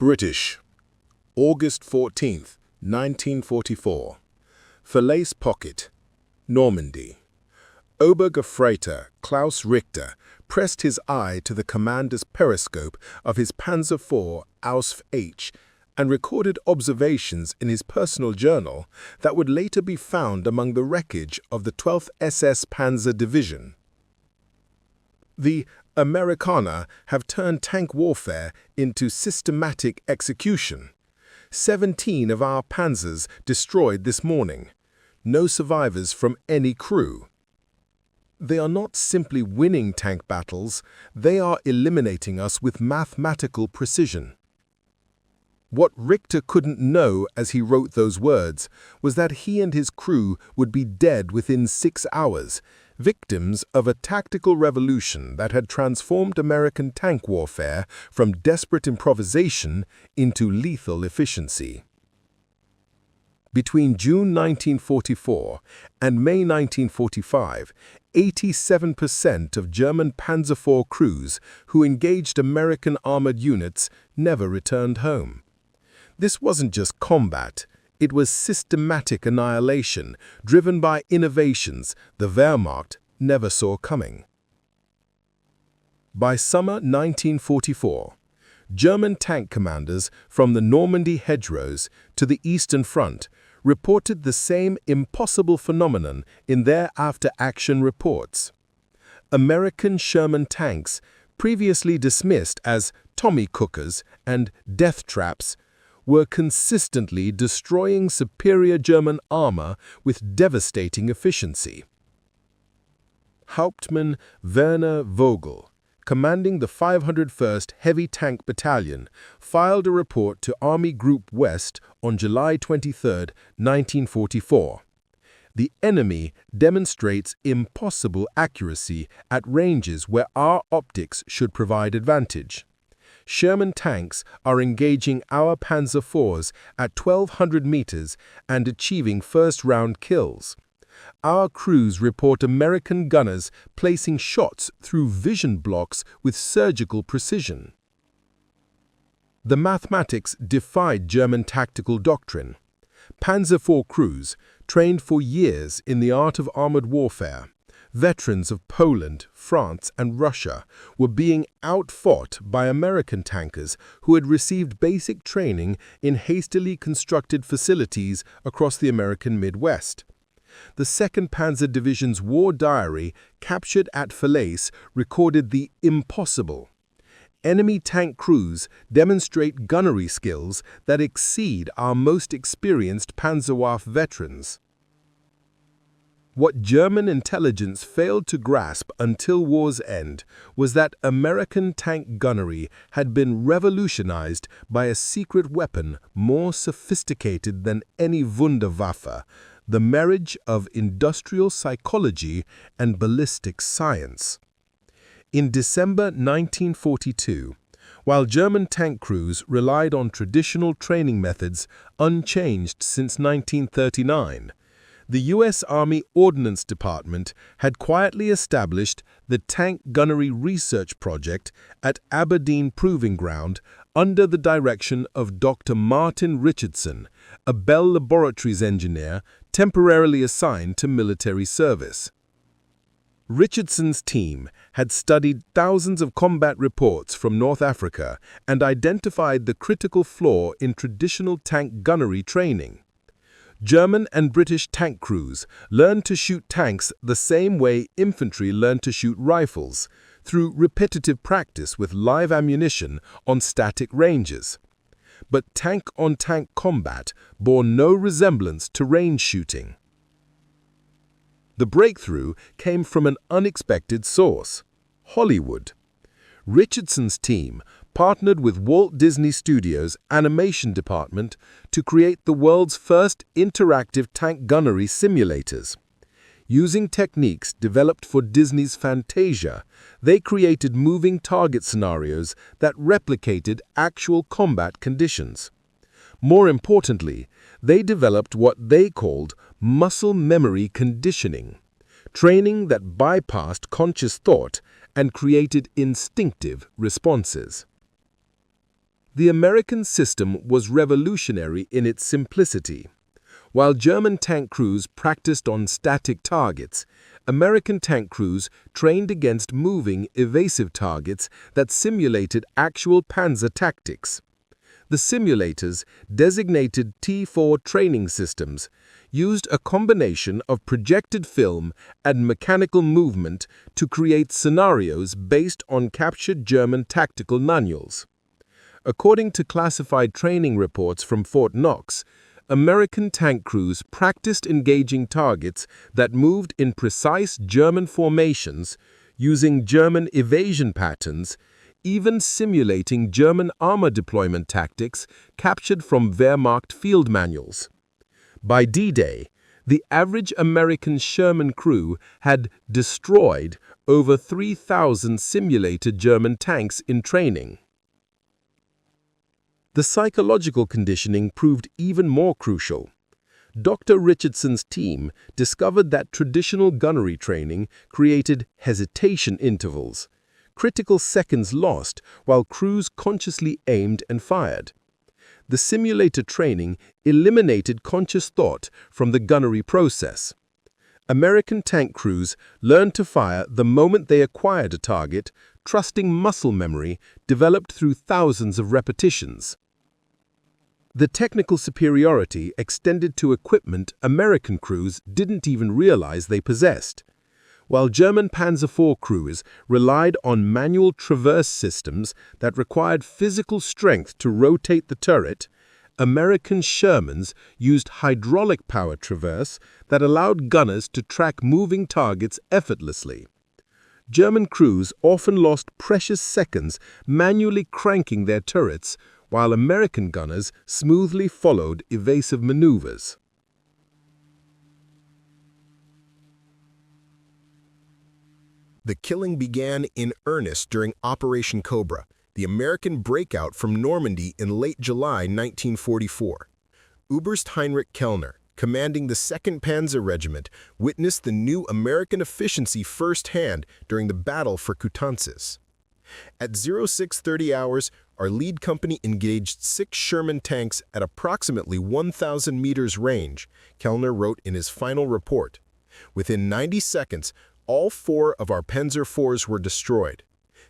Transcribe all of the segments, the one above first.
British, August 14th, 1944. Falaise Pocket, Normandy. Obergefreiter Klaus Richter pressed his eye to the commander's periscope of his Panzer IV Ausf H and recorded observations in his personal journal that would later be found among the wreckage of the 12th SS Panzer Division. The Amerikaner have turned tank warfare into systematic execution. 17 of our Panzers destroyed this morning. No survivors from any crew. They are not simply winning tank battles, they are eliminating us with mathematical precision. What Richter couldn't know as he wrote those words was that he and his crew would be dead within 6 hours, victims of a tactical revolution that had transformed American tank warfare from desperate improvisation into lethal efficiency. Between June 1944 and May 1945, 87% of German Panzer IV crews who engaged American armored units never returned home. This wasn't just combat, it was systematic annihilation driven by innovations the Wehrmacht never saw coming. By summer 1944, German tank commanders from the Normandy hedgerows to the Eastern Front reported the same impossible phenomenon in their after-action reports. American Sherman tanks, previously dismissed as Tommy cookers and death traps, were consistently destroying superior German armor with devastating efficiency. Hauptmann Werner Vogel, commanding the 501st Heavy Tank Battalion, filed a report to Army Group West on July 23, 1944. The enemy demonstrates impossible accuracy at ranges where our optics should provide advantage. Sherman tanks are engaging our Panzer IVs at 1,200 meters and achieving first-round kills. Our crews report American gunners placing shots through vision blocks with surgical precision. The mathematics defied German tactical doctrine. Panzer IV crews, trained for years in the art of armored warfare, veterans of Poland, France, and Russia, were being outfought by American tankers who had received basic training in hastily constructed facilities across the American Midwest. The 2nd Panzer Division's war diary, captured at Falaise, recorded the impossible. Enemy tank crews demonstrate gunnery skills that exceed our most experienced Panzerwaffe veterans. What German intelligence failed to grasp until war's end was that American tank gunnery had been revolutionized by a secret weapon more sophisticated than any Wunderwaffe, the marriage of industrial psychology and ballistic science. In December 1942, while German tank crews relied on traditional training methods unchanged since 1939, the U.S. Army Ordnance Department had quietly established the Tank Gunnery Research Project at Aberdeen Proving Ground under the direction of Dr. Martin Richardson, a Bell Laboratories engineer temporarily assigned to military service. Richardson's team had studied thousands of combat reports from North Africa and identified the critical flaw in traditional tank gunnery training. German and British tank crews learned to shoot tanks the same way infantry learned to shoot rifles, through repetitive practice with live ammunition on static ranges. But tank-on-tank combat bore no resemblance to range shooting. The breakthrough came from an unexpected source: Hollywood. Richardson's team partnered with Walt Disney Studios' animation department to create the world's first interactive tank gunnery simulators. Using techniques developed for Disney's Fantasia, they created moving target scenarios that replicated actual combat conditions. More importantly, they developed what they called muscle memory conditioning, training that bypassed conscious thought and created instinctive responses. The American system was revolutionary in its simplicity. While German tank crews practiced on static targets, American tank crews trained against moving, evasive targets that simulated actual panzer tactics. The simulators, designated T4 training systems, used a combination of projected film and mechanical movement to create scenarios based on captured German tactical manuals. According to classified training reports from Fort Knox, American tank crews practiced engaging targets that moved in precise German formations, using German evasion patterns, even simulating German armor deployment tactics captured from Wehrmacht field manuals. By D-Day, the average American Sherman crew had destroyed over 3,000 simulated German tanks in training. The psychological conditioning proved even more crucial. Dr. Richardson's team discovered that traditional gunnery training created hesitation intervals, critical seconds lost while crews consciously aimed and fired. The simulator training eliminated conscious thought from the gunnery process. American tank crews learned to fire the moment they acquired a target, trusting muscle memory developed through thousands of repetitions. The technical superiority extended to equipment American crews didn't even realize they possessed. While German Panzer IV crews relied on manual traverse systems that required physical strength to rotate the turret, American Shermans used hydraulic power traverse that allowed gunners to track moving targets effortlessly. German crews often lost precious seconds manually cranking their turrets, while American gunners smoothly followed evasive maneuvers. The killing began in earnest during Operation Cobra, the American breakout from Normandy in late July 1944. Oberst Heinrich Kellner, commanding the 2nd Panzer Regiment, witnessed the new American efficiency firsthand during the battle for Coutances. At 0630 hours, our lead company engaged 6 Sherman tanks at approximately 1,000 meters range, Kellner wrote in his final report. Within 90 seconds, all 4 of our Panzer IVs were destroyed.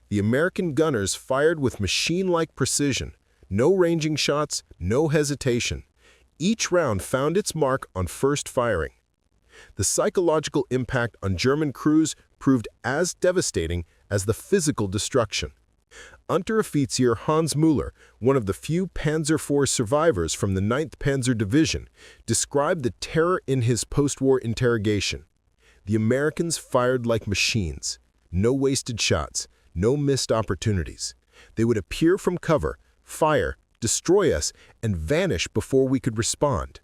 The American gunners fired with machine-like precision, no ranging shots, no hesitation. Each round found its mark on first firing. The psychological impact on German crews proved as devastating as the physical destruction. Unteroffizier Hans Müller, one of the few Panzer IV survivors from the 9th Panzer Division, described the terror in his post-war interrogation. The Americans fired like machines. No wasted shots, no missed opportunities. They would appear from cover, fire, destroy us, and vanish before we could respond.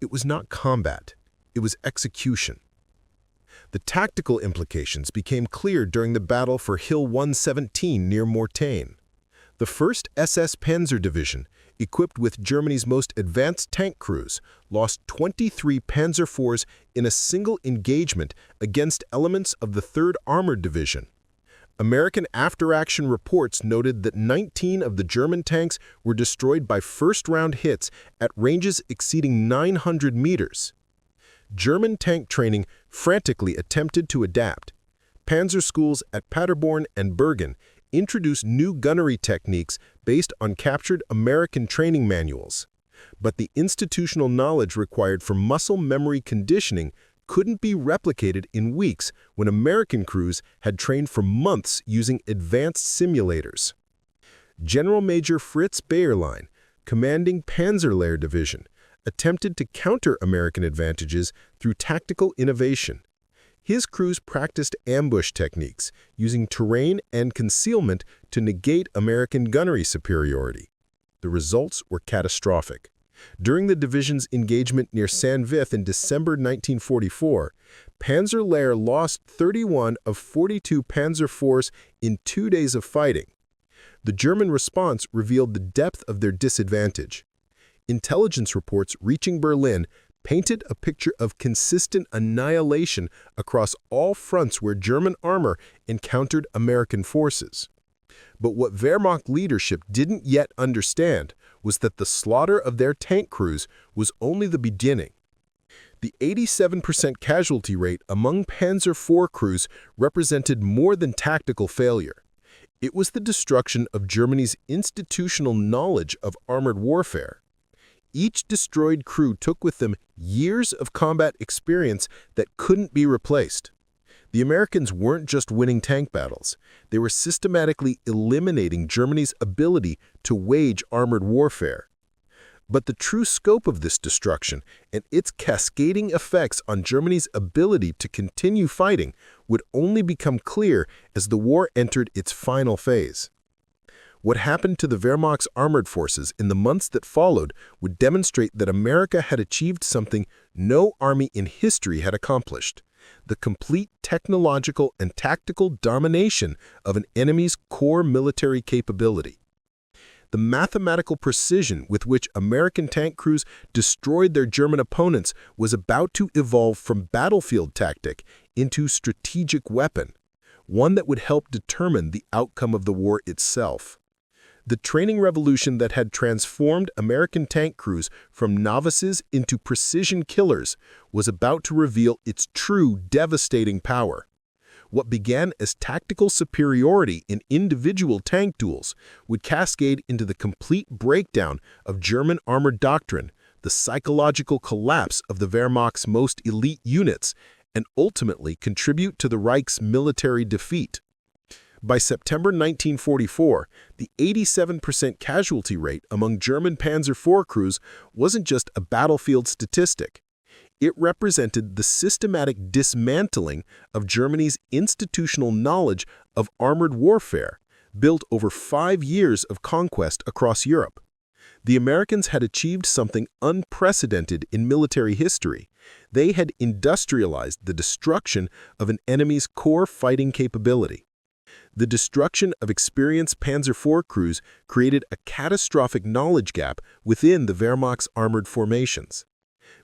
It was not combat. It was execution. The tactical implications became clear during the battle for Hill 117 near Mortain. The 1st SS Panzer Division, equipped with Germany's most advanced tank crews, lost 23 Panzer IVs in a single engagement against elements of the 3rd Armored Division. American after-action reports noted that 19 of the German tanks were destroyed by first-round hits at ranges exceeding 900 meters. German tank training frantically attempted to adapt. Panzer schools at Paderborn and Bergen introduced new gunnery techniques based on captured American training manuals. But the institutional knowledge required for muscle memory conditioning couldn't be replicated in weeks when American crews had trained for months using advanced simulators. General Major Fritz Bayerlein, commanding Panzerlehr Division, attempted to counter American advantages through tactical innovation. His crews practiced ambush techniques, using terrain and concealment to negate American gunnery superiority. The results were catastrophic. During the division's engagement near Saint-Vith in December 1944, Panzerlehr lost 31 of 42 Panzer IVs in 2 days of fighting. The German response revealed the depth of their disadvantage. Intelligence reports reaching Berlin painted a picture of consistent annihilation across all fronts where German armor encountered American forces. But what Wehrmacht leadership didn't yet understand was that the slaughter of their tank crews was only the beginning. The 87% casualty rate among Panzer IV crews represented more than tactical failure. It was the destruction of Germany's institutional knowledge of armored warfare. Each destroyed crew took with them years of combat experience that couldn't be replaced. The Americans weren't just winning tank battles. They were systematically eliminating Germany's ability to wage armored warfare. But the true scope of this destruction and its cascading effects on Germany's ability to continue fighting would only become clear as the war entered its final phase. What happened to the Wehrmacht's armored forces in the months that followed would demonstrate that America had achieved something no army in history had accomplished: the complete technological and tactical domination of an enemy's core military capability. The mathematical precision with which American tank crews destroyed their German opponents was about to evolve from battlefield tactic into strategic weapon, one that would help determine the outcome of the war itself. The training revolution that had transformed American tank crews from novices into precision killers was about to reveal its true devastating power. What began as tactical superiority in individual tank duels would cascade into the complete breakdown of German armored doctrine, the psychological collapse of the Wehrmacht's most elite units, and ultimately contribute to the Reich's military defeat. By September 1944, the 87% casualty rate among German Panzer IV crews wasn't just a battlefield statistic. It represented the systematic dismantling of Germany's institutional knowledge of armored warfare, built over 5 years of conquest across Europe. The Americans had achieved something unprecedented in military history. They had industrialized the destruction of an enemy's core fighting capability. The destruction of experienced Panzer IV crews created a catastrophic knowledge gap within the Wehrmacht's armored formations.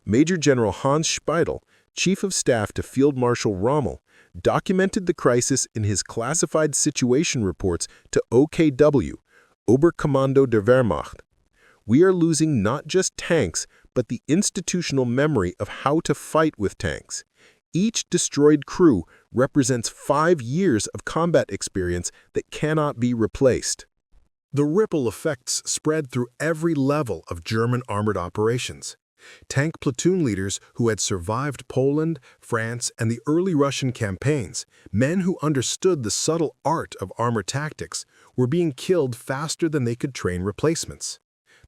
Major General Hans Speidel, Chief of Staff to Field Marshal Rommel, documented the crisis in his classified situation reports to OKW, Oberkommando der Wehrmacht. We are losing not just tanks, but the institutional memory of how to fight with tanks. Each destroyed crew represents 5 years of combat experience that cannot be replaced. The ripple effects spread through every level of German armored operations. Tank platoon leaders who had survived Poland, France, and the early Russian campaigns, men who understood the subtle art of armor tactics, were being killed faster than they could train replacements.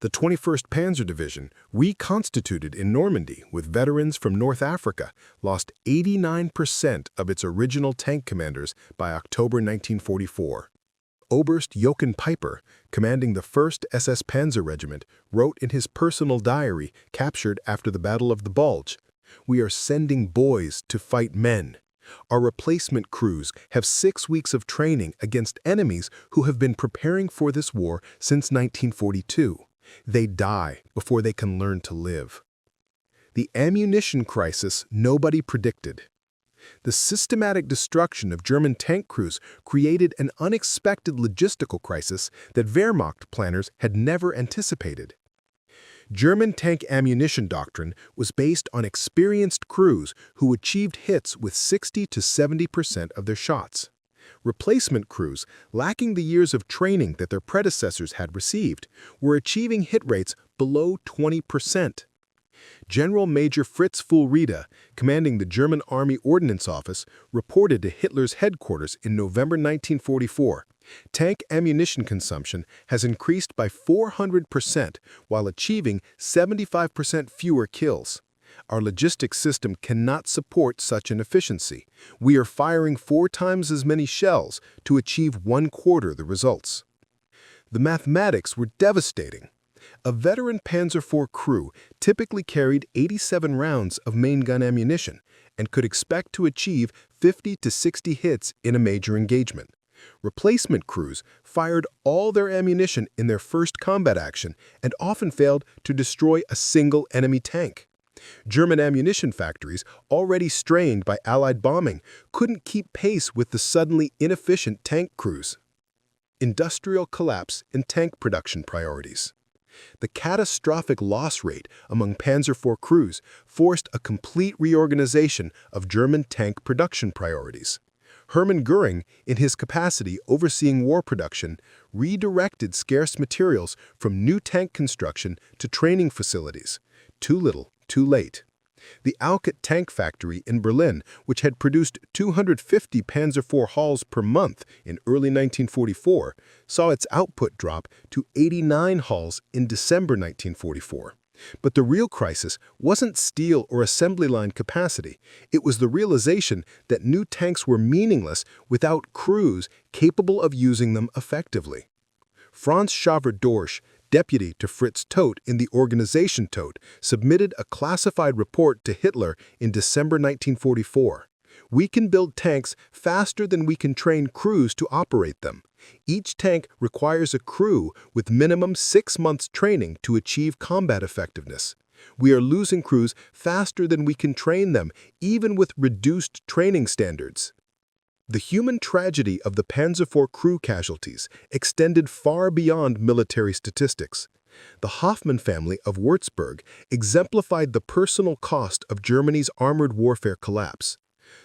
The 21st Panzer Division, reconstituted in Normandy with veterans from North Africa, lost 89% of its original tank commanders by October 1944. Oberst Jochen Peiper, commanding the 1st SS Panzer Regiment, wrote in his personal diary captured after the Battle of the Bulge, "We are sending boys to fight men. Our replacement crews have 6 weeks of training against enemies who have been preparing for this war since 1942. They die before they can learn to live." The ammunition crisis nobody predicted. The systematic destruction of German tank crews created an unexpected logistical crisis that Wehrmacht planners had never anticipated. German tank ammunition doctrine was based on experienced crews who achieved hits with 60 to 70% of their shots. Replacement crews, lacking the years of training that their predecessors had received, were achieving hit rates below 20%. General Major Fritz Fulrida, commanding the German Army Ordnance Office, reported to Hitler's headquarters in November 1944, "Tank ammunition consumption has increased by 400% while achieving 75% fewer kills. Our logistics system cannot support such an efficiency. We are firing 4 times as many shells to achieve 1/4 the results." The mathematics were devastating. A veteran Panzer IV crew typically carried 87 rounds of main gun ammunition and could expect to achieve 50 to 60 hits in a major engagement. Replacement crews fired all their ammunition in their first combat action and often failed to destroy a single enemy tank. German ammunition factories, already strained by Allied bombing, couldn't keep pace with the suddenly inefficient tank crews. Industrial collapse in tank production priorities. The catastrophic loss rate among Panzer IV crews forced a complete reorganization of German tank production priorities. Hermann Göring, in his capacity overseeing war production, redirected scarce materials from new tank construction to training facilities. Too little, too late. The Alkit tank factory in Berlin, which had produced 250 Panzer IV hulls per month in early 1944, saw its output drop to 89 hulls in December 1944. But the real crisis wasn't steel or assembly line capacity. It was the realization that new tanks were meaningless without crews capable of using them effectively. Franz Xaver-Dorsch, deputy to Fritz Todt in the organization Todt, submitted a classified report to Hitler in December 1944. We can build tanks faster than we can train crews to operate them. Each tank requires a crew with minimum 6 months training to achieve combat effectiveness. We are losing crews faster than we can train them, even with reduced training standards. The human tragedy of the Panzer IV crew casualties extended far beyond military statistics. The Hoffmann family of Würzburg exemplified the personal cost of Germany's armored warfare collapse.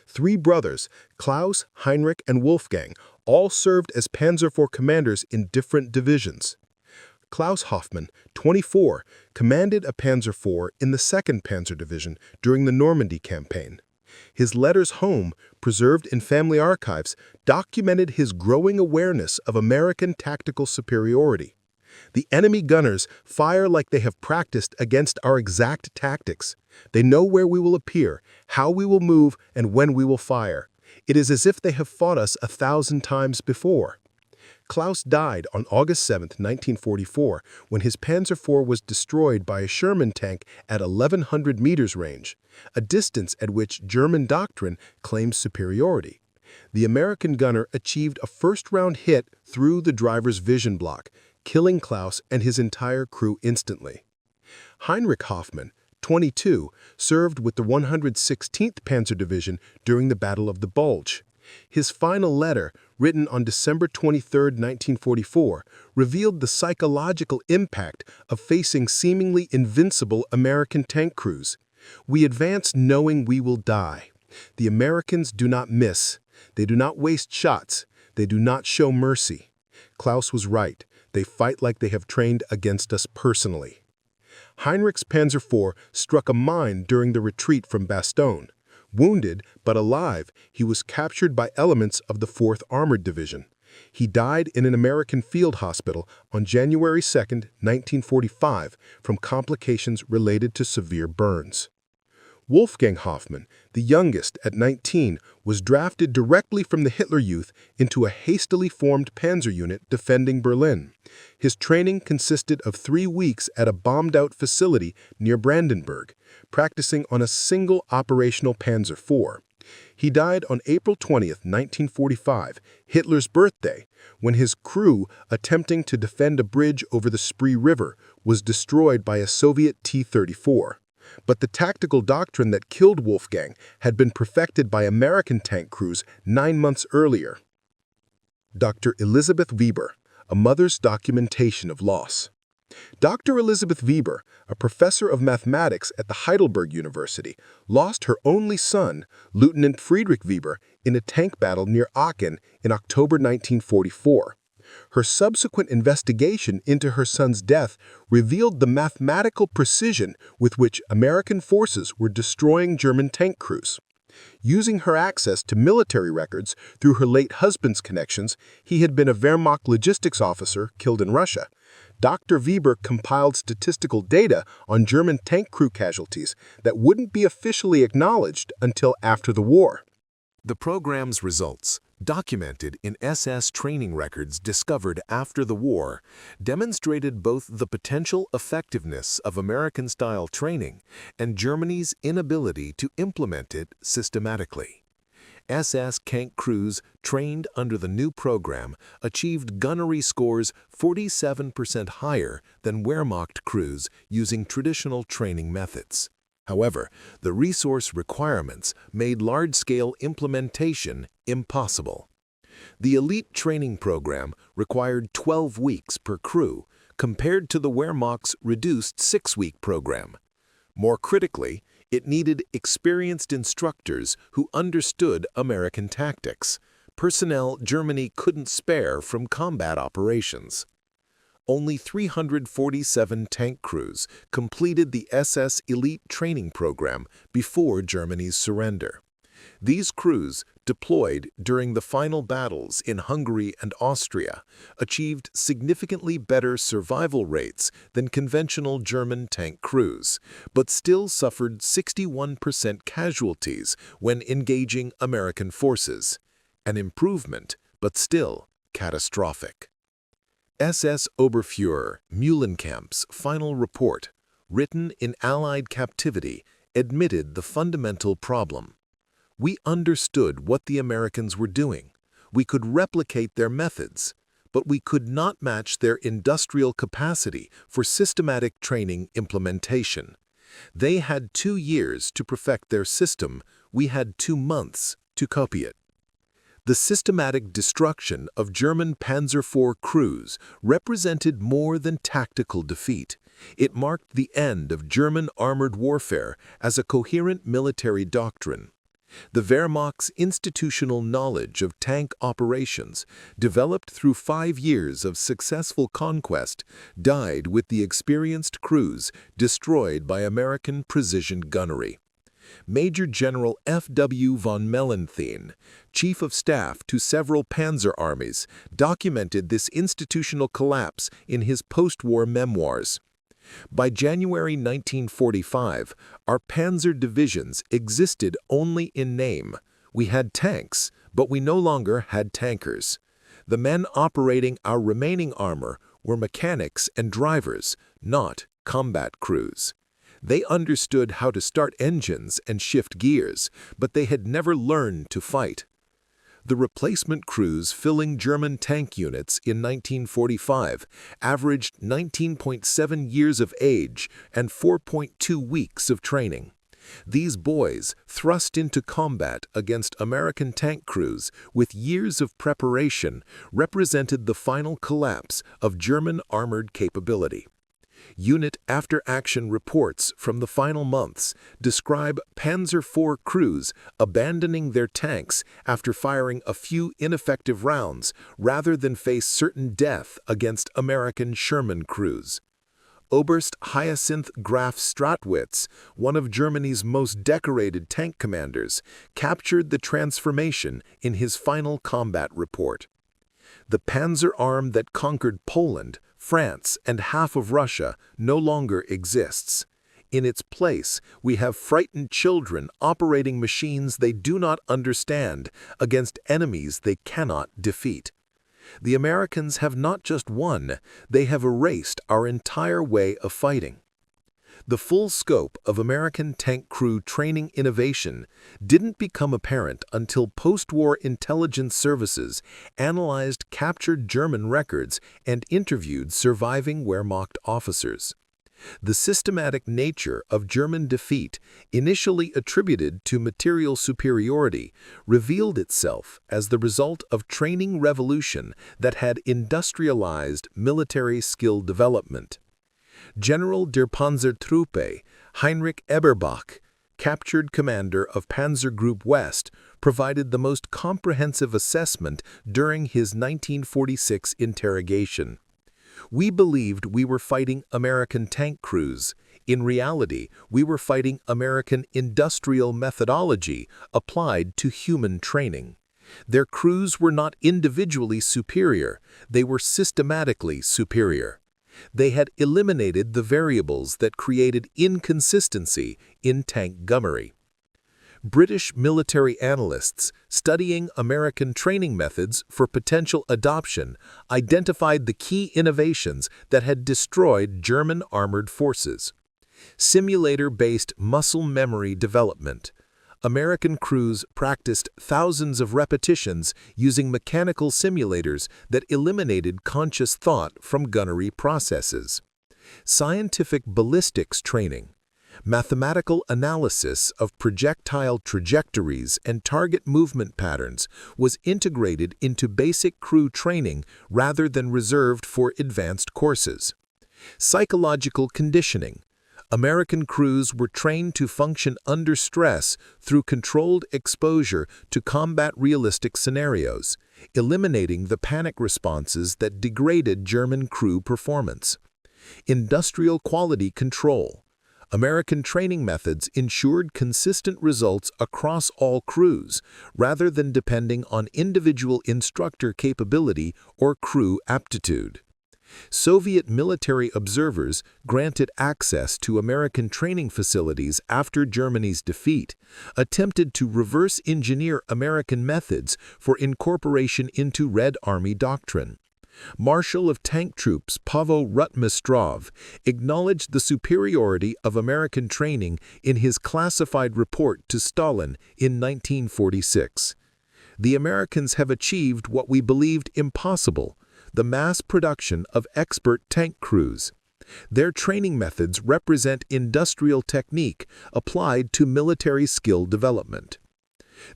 3 brothers, Klaus, Heinrich, and Wolfgang, all served as Panzer IV commanders in different divisions. Klaus Hoffmann, 24, commanded a Panzer IV in the 2nd Panzer Division during the Normandy campaign. His letters home, preserved in family archives, documented his growing awareness of American tactical superiority. The enemy gunners fire like they have practiced against our exact tactics. They know where we will appear, how we will move, and when we will fire. It is as if they have fought us 1,000 times before. Klaus died on August 7, 1944, when his Panzer IV was destroyed by a Sherman tank at 1,100 meters range, a distance at which German doctrine claims superiority. The American gunner achieved a first-round hit through the driver's vision block, killing Klaus and his entire crew instantly. Heinrich Hoffmann, 22, served with the 116th Panzer Division during the Battle of the Bulge. His final letter, written on December 23, 1944, revealed the psychological impact of facing seemingly invincible American tank crews. We advance knowing we will die. The Americans do not miss. They do not waste shots. They do not show mercy. Klaus was right. They fight like they have trained against us personally. Heinrich's Panzer IV struck a mine during the retreat from Bastogne. Wounded, but alive, he was captured by elements of the 4th Armored Division. He died in an American field hospital on January 2, 1945, from complications related to severe burns. Wolfgang Hoffmann, the youngest at 19, was drafted directly from the Hitler Youth into a hastily formed panzer unit defending Berlin. His training consisted of 3 weeks at a bombed-out facility near Brandenburg, practicing on a single operational Panzer IV. He died on April 20, 1945, Hitler's birthday, when his crew, attempting to defend a bridge over the Spree River, was destroyed by a Soviet T-34. But the tactical doctrine that killed Wolfgang had been perfected by American tank crews 9 months earlier. Dr. Elizabeth Weber, A Mother's Documentation of Loss. Dr. Elizabeth Weber, a professor of mathematics at the Heidelberg University, lost her only son, Lieutenant Friedrich Weber, in a tank battle near Aachen in October 1944. Her subsequent investigation into her son's death revealed the mathematical precision with which American forces were destroying German tank crews. Using her access to military records through her late husband's connections, he had been a Wehrmacht logistics officer killed in Russia. Dr. Weber compiled statistical data on German tank crew casualties that wouldn't be officially acknowledged until after the war. The program's results, documented in SS training records discovered after the war, demonstrated both the potential effectiveness of American-style training and Germany's inability to implement it systematically. SS tank crews trained under the new program achieved gunnery scores 47% higher than Wehrmacht crews using traditional training methods. However, the resource requirements made large-scale implementation impossible. The elite training program required 12 weeks per crew, compared to the Wehrmacht's reduced 6-week program. More critically, it needed experienced instructors who understood American tactics, personnel Germany couldn't spare from combat operations. Only 347 tank crews completed the SS elite training program before Germany's surrender. These crews, deployed during the final battles in Hungary and Austria, achieved significantly better survival rates than conventional German tank crews, but still suffered 61% casualties when engaging American forces. An improvement, but still catastrophic. SS Oberfuhrer Mühlenkamp's final report, written in Allied captivity, admitted the fundamental problem. We understood what the Americans were doing. We could replicate their methods, but we could not match their industrial capacity for systematic training implementation. They had 2 years to perfect their system. We had 2 months to copy it. The systematic destruction of German Panzer IV crews represented more than tactical defeat. It marked the end of German armored warfare as a coherent military doctrine. The Wehrmacht's institutional knowledge of tank operations, developed through 5 years of successful conquest, died with the experienced crews destroyed by American precision gunnery. Major General F.W. von Mellenthin, Chief of Staff to several panzer armies, documented this institutional collapse in his post-war memoirs. By January 1945, our panzer divisions existed only in name. We had tanks, but we no longer had tankers. The men operating our remaining armor were mechanics and drivers, not combat crews. They understood how to start engines and shift gears, but they had never learned to fight. The replacement crews filling German tank units in 1945 averaged 19.7 years of age and 4.2 weeks of training. These boys, thrust into combat against American tank crews with years of preparation, represented the final collapse of German armored capability. Unit after-action reports from the final months describe Panzer IV crews abandoning their tanks after firing a few ineffective rounds rather than face certain death against American Sherman crews. Oberst Hyacinth Graf Stratwitz, one of Germany's most decorated tank commanders, captured the transformation in his final combat report. The panzer arm that conquered Poland, France, and half of Russia no longer exists. In its place, we have frightened children operating machines they do not understand against enemies they cannot defeat. The Americans have not just won, they have erased our entire way of fighting. The full scope of American tank crew training innovation didn't become apparent until post-war intelligence services analyzed captured German records and interviewed surviving Wehrmacht officers. The systematic nature of German defeat, initially attributed to material superiority, revealed itself as the result of training revolution that had industrialized military skill development. General der Panzertruppe, Heinrich Eberbach, captured commander of Panzer Group West, provided the most comprehensive assessment during his 1946 interrogation. We believed we were fighting American tank crews. In reality, we were fighting American industrial methodology applied to human training. Their crews were not individually superior, they were systematically superior. They had eliminated the variables that created inconsistency in tank gunnery. British military analysts studying American training methods for potential adoption identified the key innovations that had destroyed German armored forces. Simulator-based muscle memory development. American crews practiced thousands of repetitions using mechanical simulators that eliminated conscious thought from gunnery processes. Scientific ballistics training. Mathematical analysis of projectile trajectories and target movement patterns was integrated into basic crew training rather than reserved for advanced courses. Psychological conditioning. American crews were trained to function under stress through controlled exposure to combat realistic scenarios, eliminating the panic responses that degraded German crew performance. Industrial quality control. American training methods ensured consistent results across all crews, rather than depending on individual instructor capability or crew aptitude. Soviet military observers granted access to American training facilities after Germany's defeat, attempted to reverse engineer American methods for incorporation into Red Army doctrine. Marshal of Tank Troops Pavel Rutmistrov acknowledged the superiority of American training in his classified report to Stalin in 1946. The Americans have achieved what we believed impossible: the mass production of expert tank crews. Their training methods represent industrial technique applied to military skill development.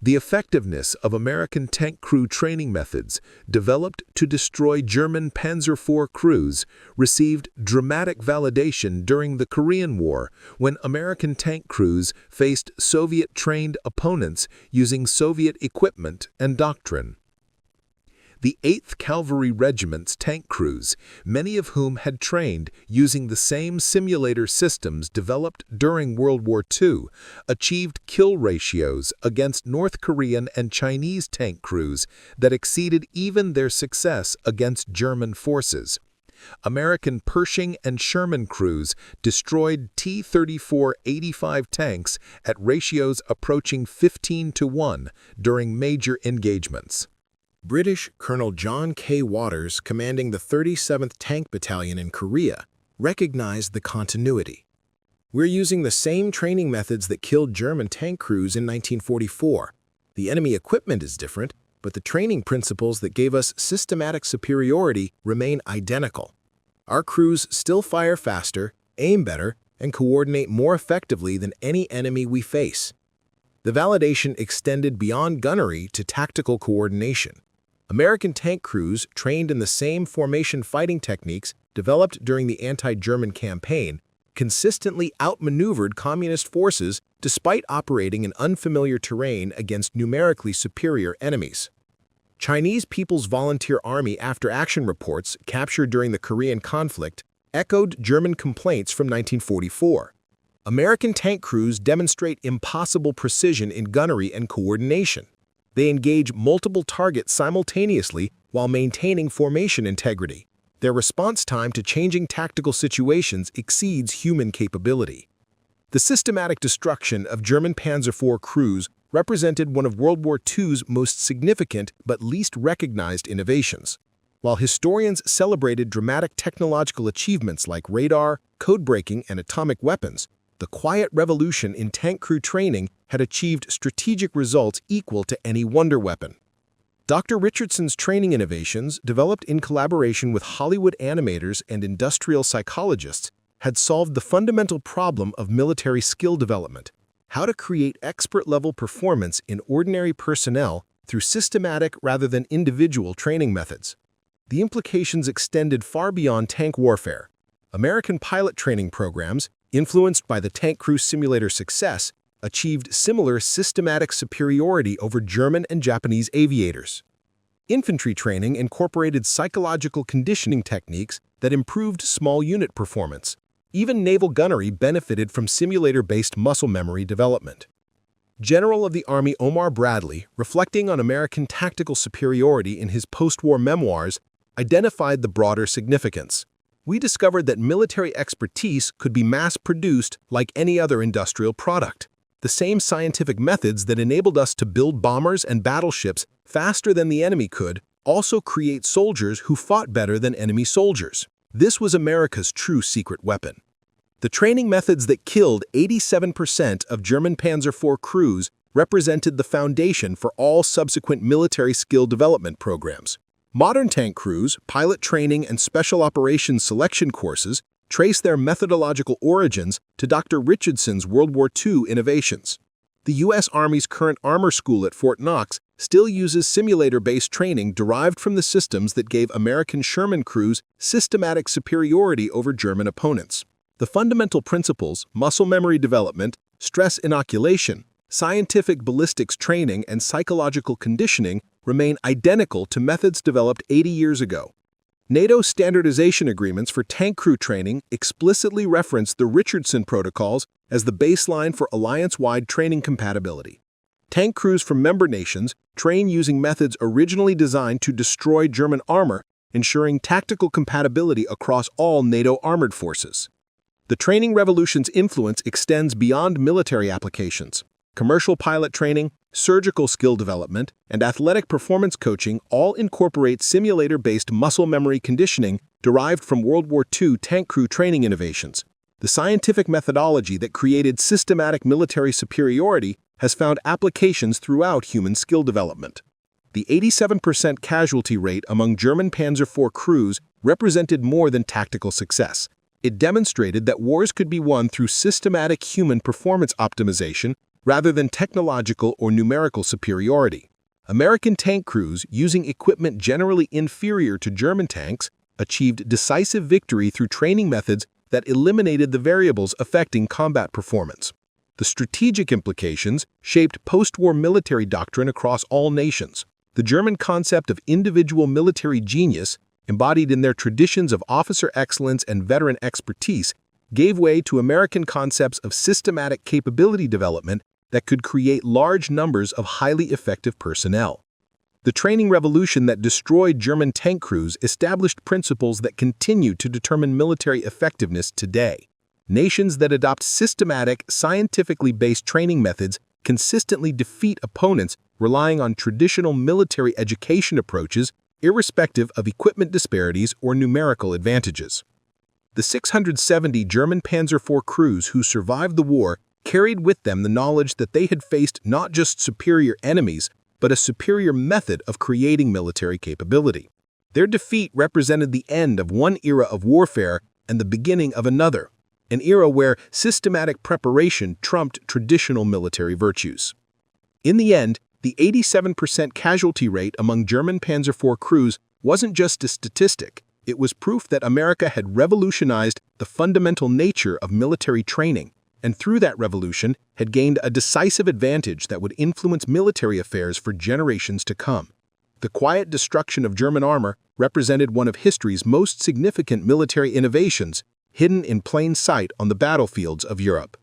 The effectiveness of American tank crew training methods, developed to destroy German Panzer IV crews, received dramatic validation during the Korean War when American tank crews faced Soviet-trained opponents using Soviet equipment and doctrine. The 8th Cavalry Regiment's tank crews, many of whom had trained using the same simulator systems developed during World War II, achieved kill ratios against North Korean and Chinese tank crews that exceeded even their success against German forces. American Pershing and Sherman crews destroyed T-34-85 tanks at ratios approaching 15-to-1 during major engagements. British Colonel John K. Waters, commanding the 37th Tank Battalion in Korea, recognized the continuity. "We're using the same training methods that killed German tank crews in 1944. The enemy equipment is different, but the training principles that gave us systematic superiority remain identical. Our crews still fire faster, aim better, and coordinate more effectively than any enemy we face." The validation extended beyond gunnery to tactical coordination. American tank crews trained in the same formation fighting techniques developed during the anti-German campaign consistently outmaneuvered communist forces despite operating in unfamiliar terrain against numerically superior enemies. Chinese People's Volunteer Army after-action reports captured during the Korean conflict echoed German complaints from 1944. American tank crews demonstrate impossible precision in gunnery and coordination. They engage multiple targets simultaneously while maintaining formation integrity. Their response time to changing tactical situations exceeds human capability. The systematic destruction of German Panzer IV crews represented one of World War II's most significant but least recognized innovations. While historians celebrated dramatic technological achievements like radar, code-breaking, and atomic weapons, the quiet revolution in tank crew training had achieved strategic results equal to any wonder weapon. Dr. Richardson's training innovations, developed in collaboration with Hollywood animators and industrial psychologists, had solved the fundamental problem of military skill development: how to create expert-level performance in ordinary personnel through systematic rather than individual training methods. The implications extended far beyond tank warfare. American pilot training programs, influenced by the tank crew simulator success, achieved similar systematic superiority over German and Japanese aviators. Infantry training incorporated psychological conditioning techniques that improved small unit performance. Even naval gunnery benefited from simulator-based muscle memory development. General of the Army Omar Bradley, reflecting on American tactical superiority in his post-war memoirs, identified the broader significance. "We discovered that military expertise could be mass-produced like any other industrial product. The same scientific methods that enabled us to build bombers and battleships faster than the enemy could also create soldiers who fought better than enemy soldiers. This was America's true secret weapon." The training methods that killed 87% of German Panzer IV crews represented the foundation for all subsequent military skill development programs. Modern tank crews, pilot training, and special operations selection courses trace their methodological origins to Dr. Richardson's World War II innovations. The U.S. Army's current armor school at Fort Knox still uses simulator-based training derived from the systems that gave American Sherman crews systematic superiority over German opponents. The fundamental principles, muscle memory development, stress inoculation, scientific ballistics training, and psychological conditioning remain identical to methods developed 80 years ago. NATO standardization agreements for tank crew training explicitly reference the Richardson protocols as the baseline for alliance-wide training compatibility. Tank crews from member nations train using methods originally designed to destroy German armor, ensuring tactical compatibility across all NATO armored forces. The training revolution's influence extends beyond military applications. Commercial pilot training, surgical skill development, and athletic performance coaching all incorporate simulator-based muscle memory conditioning derived from World War II tank crew training innovations. The scientific methodology that created systematic military superiority has found applications throughout human skill development. The 87% casualty rate among German Panzer IV crews represented more than tactical success. It demonstrated that wars could be won through systematic human performance optimization rather than technological or numerical superiority. American tank crews, using equipment generally inferior to German tanks, achieved decisive victory through training methods that eliminated the variables affecting combat performance. The strategic implications shaped post-war military doctrine across all nations. The German concept of individual military genius, embodied in their traditions of officer excellence and veteran expertise, gave way to American concepts of systematic capability development that could create large numbers of highly effective personnel. The training revolution that destroyed German tank crews established principles that continue to determine military effectiveness today. Nations that adopt systematic, scientifically based training methods consistently defeat opponents relying on traditional military education approaches, irrespective of equipment disparities or numerical advantages. The 670 German Panzer IV crews who survived the war carried with them the knowledge that they had faced not just superior enemies, but a superior method of creating military capability. Their defeat represented the end of one era of warfare and the beginning of another, an era where systematic preparation trumped traditional military virtues. In the end, the 87% casualty rate among German Panzer IV crews wasn't just a statistic, it was proof that America had revolutionized the fundamental nature of military training, and through that revolution had gained a decisive advantage that would influence military affairs for generations to come. The quiet destruction of German armor represented one of history's most significant military innovations, hidden in plain sight on the battlefields of Europe.